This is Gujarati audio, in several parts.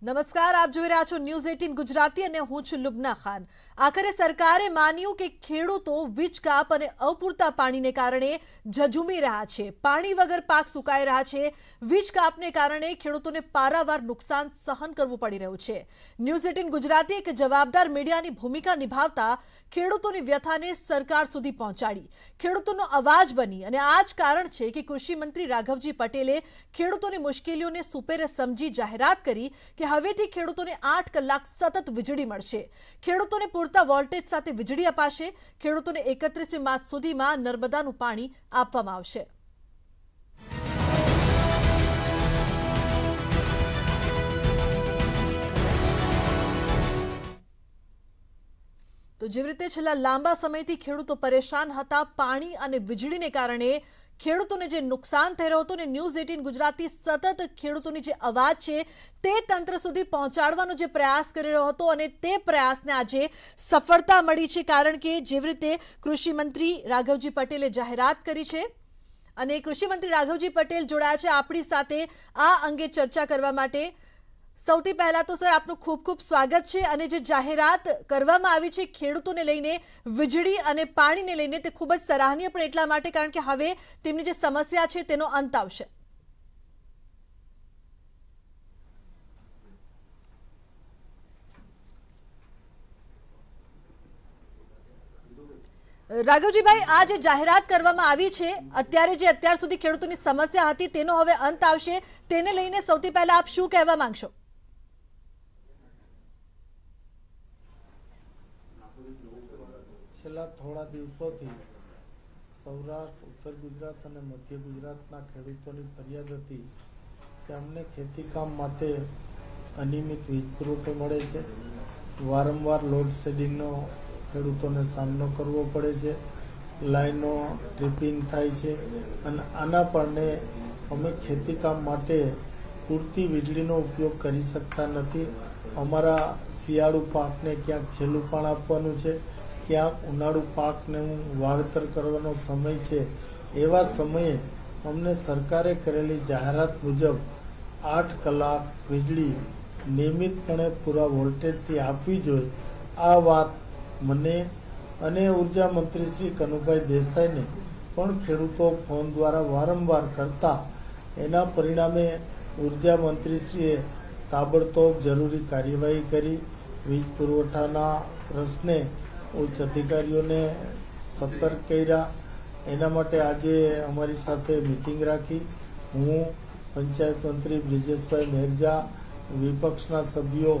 નમસ્કાર, આપ જોઈ રહ્યા છો ન્યૂઝ 18 ગુજરાતી અને હું છું લુબના ખાન। આખરે સરકારે માન્યું કે ખેડૂતો વીજ કાપ અને અપૂરતા પાણીને કારણે ઝઝૂમી રહ્યા છે। પાણી વગર પાક સુકાઈ રહ્યા છે। વીજ કાપને કારણે ખેડૂતોને પારાવાર નુકસાન સહન કરવું પડી રહ્યું છે। ન્યૂઝ 18 ગુજરાતી એક જવાબદાર મીડિયાની ભૂમિકા નિભાવતા ખેડૂતોની વ્યથાને સરકાર સુધી પહોંચાડી, ખેડૂતોનો અવાજ બની અને આ જ કારણ છે કે કૃષિ મંત્રી રાઘવજી પટેલે ખેડૂતોની મુશ્કેલીઓને સુપેરે સમજી જાહેરાત કરી કે હવેથી ખેડૂતોને 8 કલાક સતત વીજળી મળશે। ખેડૂતોને પૂરતા વોલ્ટેજ સાથે વીજળી અપાશે। ખેડૂતોને 31 માર્ચ સુધીમાં નર્મદાનું પાણી આપવામાં આવશે। તો જેવી રીતે છેલ્લા લાંબા સમયથી ખેડૂતો પરેશાન હતા પાણી અને વીજળીને કારણે ખેડૂતોને જે નુકસાન થઈ રહ્યું હતું ને ન્યૂઝ 18 ગુજરાતી સતત ખેડૂતોની જે અવાજ છે તે તંત્ર સુધી પહોંચાડવાનો જે પ્રયાસ કરી રહ્યો હતો અને તે પ્રયાસને આજે સફળતા મળી છે, કારણ કે જેવી રીતે કૃષિ મંત્રી રાઘવજી પટેલે જાહેરાત કરી છે અને કૃષિ મંત્રી રાઘવજી પટેલ જોડાયા છે આપણી સાથે આ અંગે ચર્ચા કરવા માટે। સૌથી પહેલા તો સર આપનું ખૂબ ખૂબ સ્વાગત છે અને જે જાહેરાત કરવામાં આવી છે ખેડૂતોને લઈને વીજળી અને પાણીને લઈને તે ખૂબ જ સરાહનીય પણ એટલા માટે કારણ કે હવે તેમની જે સમસ્યા છે તેનો અંત આવશે। રાઘવજીભાઈ, આ જે જાહેરાત કરવામાં આવી છે અત્યાર સુધી ખેડૂતોની સમસ્યા હતી તેનો હવે અંત આવશે, તેને લઈને સૌથી પહેલા આપ શું કહેવા માંગશો? છેલ્લા થોડા દિવસોથી સૌરાષ્ટ્ર, ઉત્તર ગુજરાત અને મધ્ય ગુજરાતના ખેડૂતોની ફરિયાદ હતી કે અમને ખેતીકામ માટે અનિયમિત વીજ પુરવઠો મળે છે, વારંવાર લોડ શેડિંગનો ખેડૂતોને સામનો કરવો પડે છે, લાઈનો ટ્રિપિંગ થાય છે અને આના કારણે અમે ખેતીકામ માટે પૂરતી વીજળીનો ઉપયોગ કરી શકતા નથી। અમારા શિયાળુ પાકને ક્યાંક છેલ્લું પાણ આપવાનું છે, ક્યાંક ઉનાળુ પાકને વાવેતર કરવાનો સમય છે, એવા સમયે અમને સરકારે કરેલી જાહેરાત મુજબ 8 કલાક વીજળી નિયમિતપણે પૂરા વોલ્ટેજથી આપવી જોઈએ। આ વાત મને અને ઉર્જા મંત્રી શ્રી કનુભાઈ દેસાઈને પણ ખેડૂતો ફોન દ્વારા વારંવાર કરતા એના પરિણામે ઉર્જા મંત્રીશ્રીએ તાબડતોબ જરૂરી કાર્યવાહી કરી વીજ પુરવઠાના પ્રશ્ને ઉચ્ચ અધિકારીઓને સતર્ક કર્યા। એના માટે આજે અમારી સાથે મિટિંગ રાખી। હું, પંચાયત મંત્રી બ્રિજેશભાઈ મેરજા, વિપક્ષના સભ્યો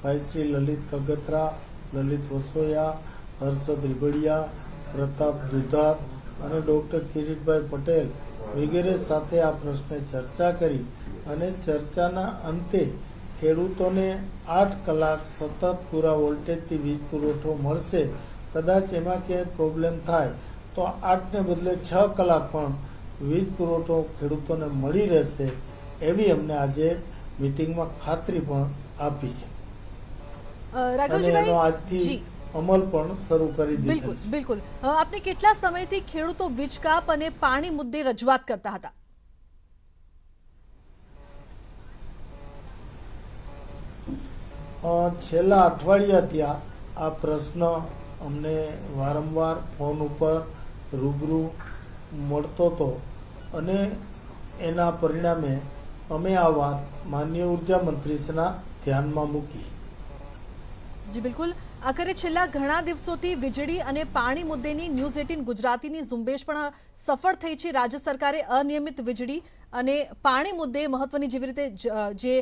ભાઈ શ્રી લલિત કગતરા, લલિત વસોયા, હર્ષદ રીબડિયા, પ્રતાપ દુધાર અને ડૉક્ટર કિરીટભાઈ પટેલ વગેરે સાથે આ પ્રશ્ને ચર્ચા કરી અને ચર્ચાના અંતે ખેડૂતોને 8 કલાક સતત પૂરા વોલ્ટેજથી વીજ પુરવઠો મળશે। કદાચ એમાં ક્યાંય પ્રોબ્લેમ થાય તો 8 ને બદલે 6 કલાક પણ વીજ પુરવઠો ખેડૂતોને મળી રહેશે, એવી અમને આજે મિટિંગમાં ખાતરી પણ આપી છે અને એનો આજથી અમલ પણ શરૂ કરી દીધો છે। બિલકુલ। આપને કેટલા સમયથી ખેડૂતો વીજ કાપ અને પાણી મુદ્દે રજૂઆત કરતા હતા? છેલ્લા અઠવાડિયાથી આ પ્રશ્ન અમને વારંવાર ફોન ઉપર રૂબરૂ મળતો હતો અને એના પરિણામે અમે આ વાત માનનીય ઉર્જા મંત્રીશ્રીના ધ્યાનમાં મૂકી। જી બિલકુલ। આખરે છેલ્લા ઘણા દિવસોથી વીજળી અને પાણી મુદ્દેની ન્યૂઝ 18 ગુજરાતીની ઝુંબેશ પણ સફળ થઈ છે। રાજ્ય સરકારે અનિયમિત વીજળી અને પાણી મુદ્દે મહત્વની જેવી રીતે જે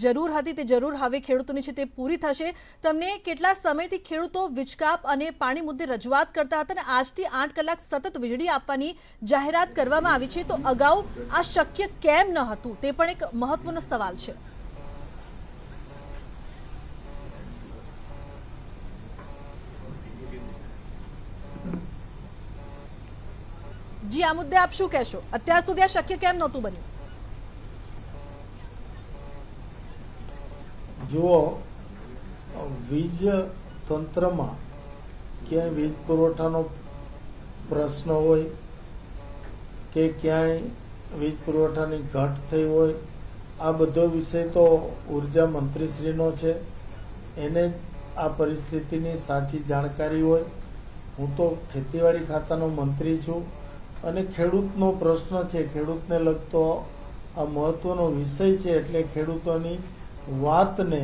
જરૂર હતી તે જરૂર હવે ખેડૂતોની છે તે પૂરી થશે। તમને કેટલા સમયથી ખેડૂતો વીજ કાપ અને પાણી મુદ્દે રજૂઆત કરતા હતા અને આજથી 8 કલાક સતત વીજળી આપવાની જાહેરાત કરવામાં આવી છે, તો અગાઉ આ શક્ય કેમ ન હતું તે પણ એક મહત્વનો સવાલ છે। જી, આ મુદ્દે આપ શું કહેશો? અત્યાર સુધી આ શક્ય કેમ નહોતું બન્યું? જુઓ, વીજ તંત્રમાં ક્યાંય વીજ પુરવઠાનો પ્રશ્ન હોય કે ક્યાંય વીજ પુરવઠાની ઘટ થઈ હોય આ બધો વિષય તો ઉર્જા મંત્રીશ્રીનો છે, એને જ આ પરિસ્થિતિની સાચી જાણકારી હોય. હું તો ખેતીવાડી ખાતાનો મંત્રી છું અને ખેડૂતનો પ્રશ્ન છે, ખેડૂતને લગતો આ મહત્વનો વિષય છે, એટલે ખેડૂતોની વાતને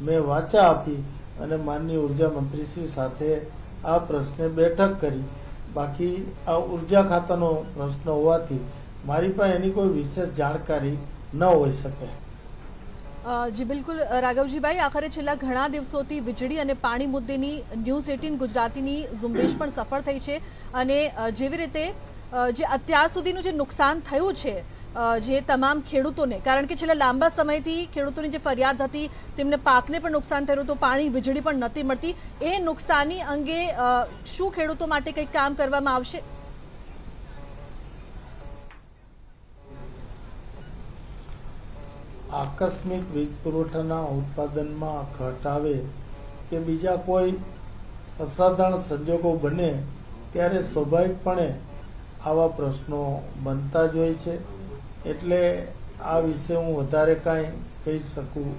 મેં વાચા આપી અને માનનીય ઉર્જા મંત્રીશ્રી સાથે આ પ્રશ્ને બેઠક કરી. બાકી આ ઉર્જા ખાતાનો પ્રશ્ન હોવાથી મારી પાસે એની કોઈ વિશેષ જાણકારી ન હોઈ શકે. જી બિલકુલ રાઘવજીભાઈ, આખરે છેલ્લા ઘણા દિવસોથી વીજળી અને પાણી મુદ્દેની ન્યૂઝ 18 ગુજરાતીની ઝુંબેશ પણ સફળ થઈ છે અને જેવી રીતે જે અત્યાર સુધીનું જે નુકસાન થયું છે જે તમામ ખેડૂતોને, કારણ કે છેલ્લા લાંબા સમયથી ખેડૂતોની જે ફરિયાદ હતી તેમને પાકને પણ નુકસાન થયું હતું, પાણી વીજળી પણ નથી મળતી, એ નુકસાની અંગે શું ખેડૂતો માટે કંઈક કામ કરવામાં આવશે? આકસ્મિક વીજ પુરવઠાના ઉત્પાદનમાં ઘટ આવે કે બીજા કોઈ અસાધારણ સંજોગો બને ત્યારે સ્વાભાવિકપણે આવા પ્રશ્નો બનતા જ હોય છે. એટલે આ વિશે હું વધારે કાંઈ કહી શકું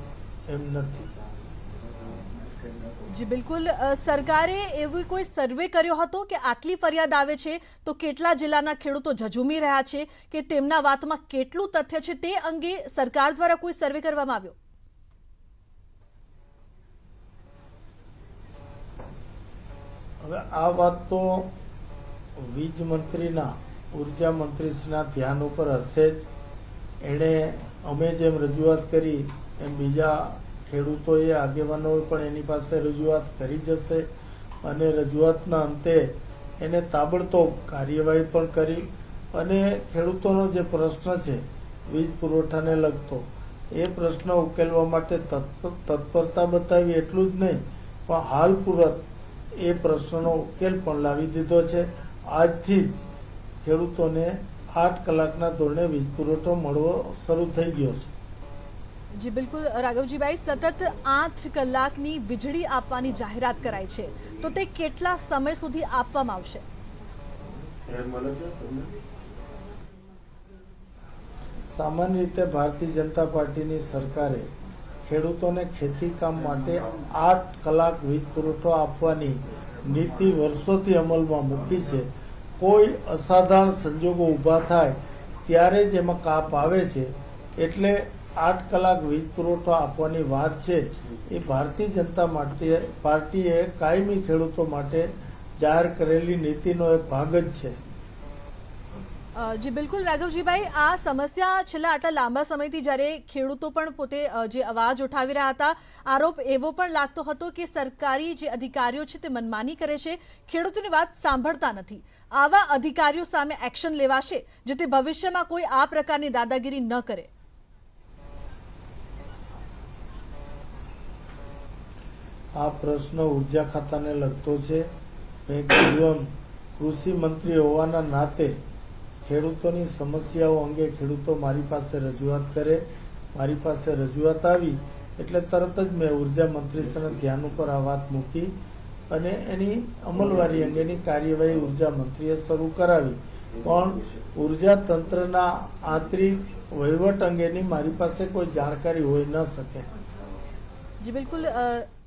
એમ નથી. જી બિલકુલ, સરકારે એવી કોઈ સર્વે કર્યો હતો કે આટલી ફરિયાદ આવે છે તો કેટલા જિલ્લાના ખેડૂતો ઝઝૂમી રહ્યા છે કે તેમના વાતમાં કેટલું તથ્ય છે, તે અંગે સરકાર દ્વારા કોઈ સર્વે કરવામાં આવ્યો? હવે આ વાત તો વીજ મંત્રીના, ઉર્જા મંત્રીના ધ્યાન ઉપર હશે જ. એણે અમે જેમ રજૂઆત કરી એમ બીજા ખેડૂતોએ, આગેવાનોએ પણ એની પાસે રજૂઆત કરી જશે અને રજૂઆતના અંતે એને તાબડતોબ કાર્યવાહી પણ કરી અને ખેડૂતોનો જે પ્રશ્ન છે વીજ પુરવઠાને લગતો, એ પ્રશ્ન ઉકેલવા માટે તત્પરતા બતાવી. એટલું જ નહીં પણ હાલ પૂરત એ પ્રશ્નનો ઉકેલ પણ લાવી દીધો છે. આજથી જ ખેડૂતોને 8 કલાકના ધોરણે વીજ પુરવઠો મળવો શરૂ થઈ ગયો છે. જી બિલકુલ રાઘવજીભાઈ, સતત 8 કલાકની વીજળી આપવાની જાહેરાત કરાઈ છે, તો તે કેટલા સમય સુધી આપવામાં આવશે? સામાન્ય રીતે ભારતીય જનતા પાર્ટીની સરકારે ખેડૂતોને ખેતી કામ માટે 8 કલાક વીજ પુરવઠો આપવાની નીતિ વર્ષોથી અમલમાં મૂકી છે. કોઈ અસાધારણ સંજોગો ઊભા થાય ત્યારે જ એમાં કાપ આવે છે. એટલે 8 કલાક વીજ પુરવઠો આપવાની વાત છે એ ભારતીય જનતા પાર્ટીએ કાયમી ખેડૂતો માટે જાહેર કરેલી નીતિનો એક ભાગ જ છે. જી બિલકુલ રાઘવજીભાઈ, આ સમસ્યા છેલ્લા આટલા લાંબા સમયથી જ્યારે ખેડૂતો પણ પોતે જે અવાજ ઉઠાવી રહ્યા હતા, આરોપ એવો પણ લાગતો હતો કે સરકારી જે અધિકારીઓ છે તે મનમાની કરે છે, ખેડૂતોની વાત સાંભળતા નથી. આવા અધિકારીઓ સામે એક્શન લેવાશે જેથી ભવિષ્યમાં કોઈ આ પ્રકારની દાદાગીરી ન કરે? આ પ્રશ્ન ઉર્જા ખાતાને લગતો છે. મેં કીધું, કૃષિ મંત્રી હોવાના નાતે ખેડૂતોની સમસ્યાઓ અંગે ખેડૂતો મારી પાસે રજૂઆત કરે, મારી પાસે રજૂઆત આવી એટલે તરત જ મેં ઉર્જા મંત્રીશ્રીના ધ્યાન ઉપર આ વાત મૂકી અને એની અમલવારી અંગેની કાર્યવાહી ઉર્જા મંત્રીએ શરૂ કરાવી. પણ ઉર્જા તંત્રના આંતરિક વહીવટ અંગેની મારી પાસે કોઈ જાણકારી હોઈ ન શકે. જી બિલકુલ